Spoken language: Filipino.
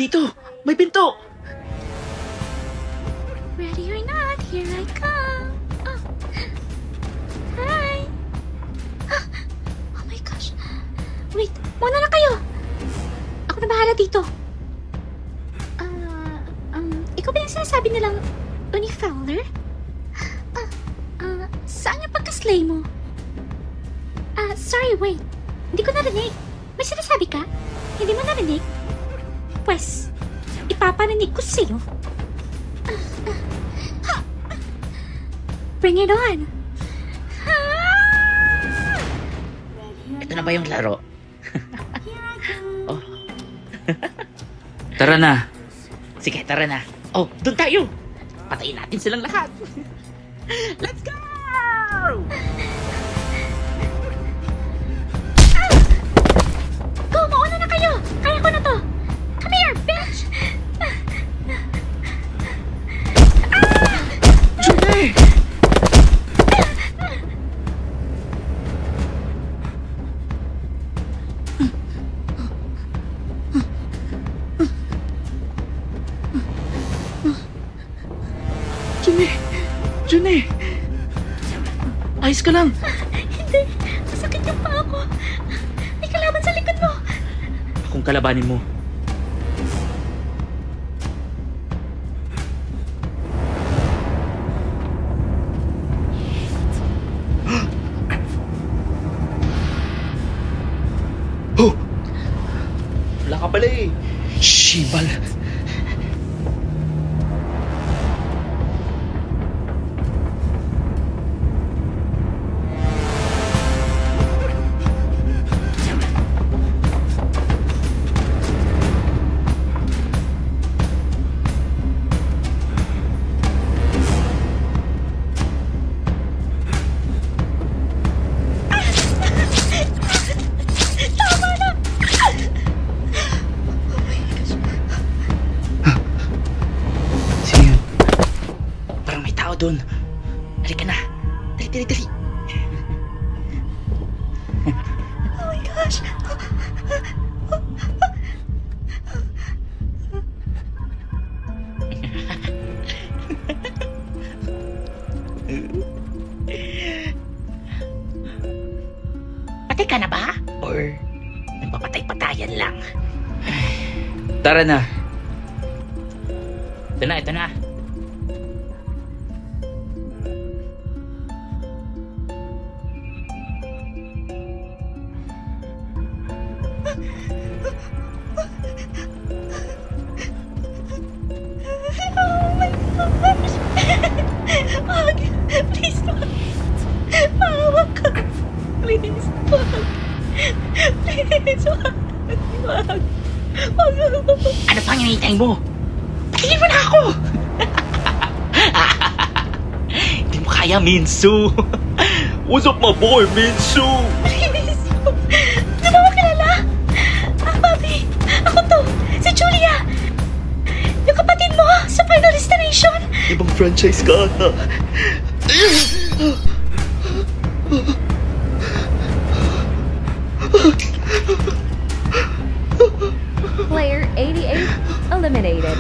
Dito! May pinto! Ready or not, here I come. Oh. Hi. Oh my gosh. Wait, muna na kayo. Ako na bahala dito. Ikaw ba yung sinasabi nilang Uni Fowler? Saan yung pagka-slay mo? Sorry, wait. Hindi ko narinig. May sinasabi ka? Hindi mo narinig? Pwes, ipaparinig ko sa'yo. Bring it on! Ito na ba yung laro? Oh. Tara na. Sige, tara na. Oh, doon tayo. Patayin natin silang lahat. Let's go! Go, mauna na kayo! Kaya ko na to! Come here, bitch! Julie! Junie! Ayos ka lang! Hindi! Masakit yung paa ko! May kalaban sa likod mo! Akong kalabanin mo. Oh! Wala ka pala eh! Shibal! Doon. Halika na. Dali. Oh my gosh. Patay ka na ba? Or nagpapatay-patayan lang? Tara na. Ito na. Oh my gosh! Wag! Please, wag! Maawa ka! Please, wag! Please, wag! Wag! Ano pang hinihintay mo? Patigil mo na ako! Hindi mo kaya, Minsu! What's up, my boy, Minsu? Please! Di ba mo kilala? Papi! Ako to! Si Julia! Yung kapatid mo sa Final Destination! Ibang franchise ka ata. Player 88 eliminated.